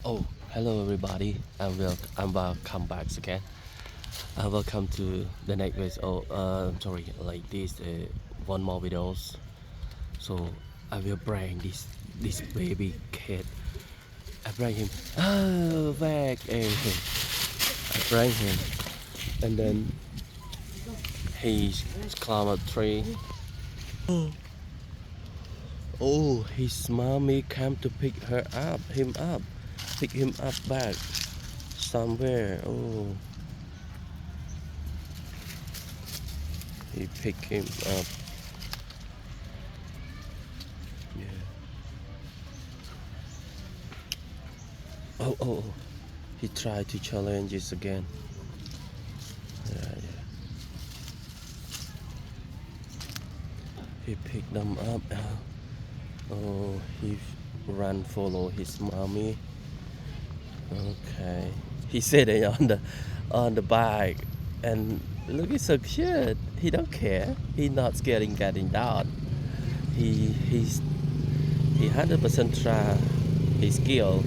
Oh, hello everybody, and welcome back again. Welcome to the next video. Sorry, like this one more videos. So I will bring this baby kid. I bring him back everything. I bring him, and then he's climb a tree. Oh, his mommy came to pick him up, pick him up back somewhere. Oh. He picked him up. Yeah. Oh. He tried to challenge us again. Yeah. He picked them up. Oh, he ran follow his mommy. Okay. He said it on the bike, and look, it's so cute. He don't care. He not scared getting down. He 100% try his skill.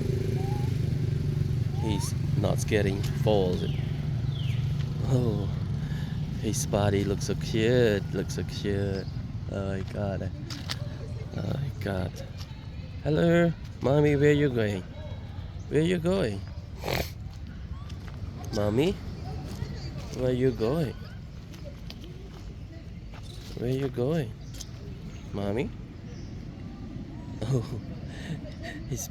He's not scaring falls. Oh, his body looks so cute. Looks so cute. Oh my god. Oh my god. Hello, mommy. Where you going? Where you going? Mommy, where you going? Where you going? Mommy? Oh, his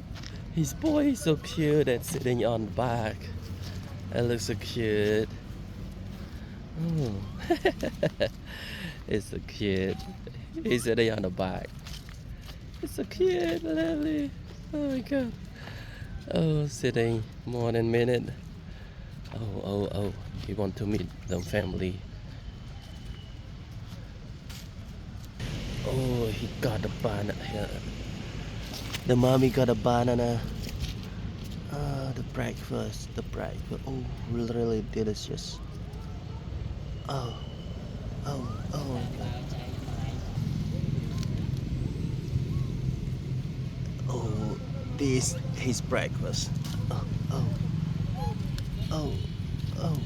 his boy is so cute and sitting on the back. It looks so cute. Oh, it's so cute. He's sitting on the back. It's so cute, lovely. Oh my god. Oh, sitting more than a minute. Oh. He want to meet the family. Oh, he got a banana. The mommy got a banana. The breakfast. Oh, really delicious. Oh my god. Oh, this his breakfast. Oh, oh, oh.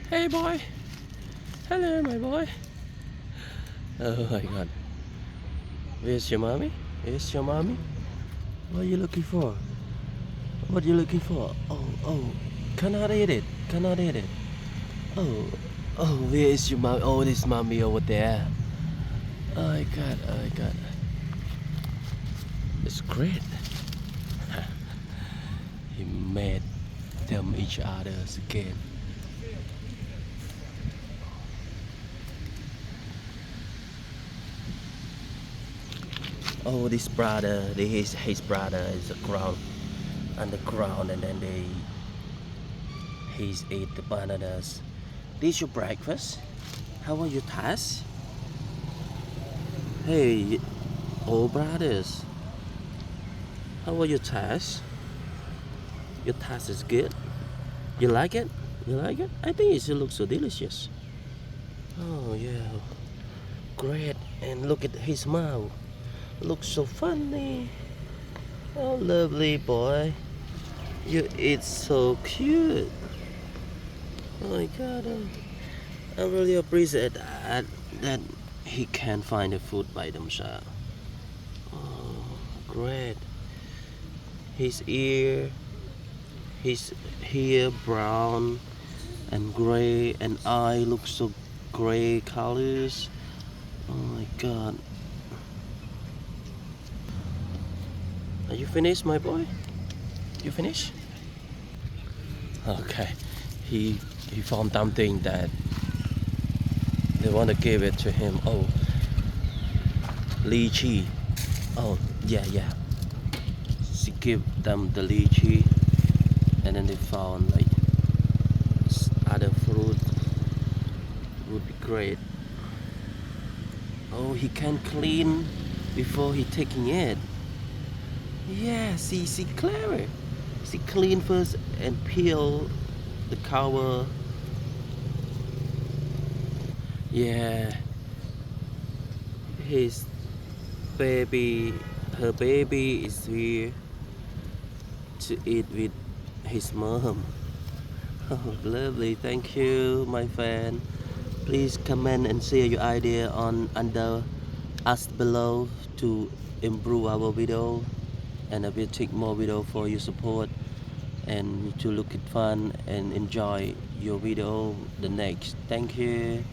Hey boy. Hello, my boy. Oh my god. Where's your mommy? Where's your mommy? What are you looking for? What are you looking for? Oh. Cannot eat it. Cannot eat it. Oh, where is your mom? Oh, this mommy over there. Oh my god. It's great. He made them each other again. Oh, this brother, his brother is on the ground, and then he's eat the bananas. This your breakfast? How are your tasks? Hey, old brothers, how are your tasks? Your task is good. You like it? You like it? I think it should look so delicious. Oh yeah, great. And look at his mouth. Looks so funny. Oh, lovely boy. You eat so cute. Oh my god. I really appreciate that he can find the food by themselves. Oh, great. His ear, his hair brown and gray, and eye looks so gray colors. Oh my god. Are you finished, my boy? You finished? Okay. He found something that they want to give it to him. Oh, lychee. Oh, yeah. She give them the lychee, and then they found like other fruit. Would be great. Oh, he can clean before he taking it. Yeah, see, clever. She clean first and peel the cover. Yeah, his baby, her baby is here to eat with his mom. Oh, lovely. Thank you, my fan. Please comment and share your idea on under us below to improve our video, and I will take more video for your support and to look it fun and enjoy your video the next. Thank you.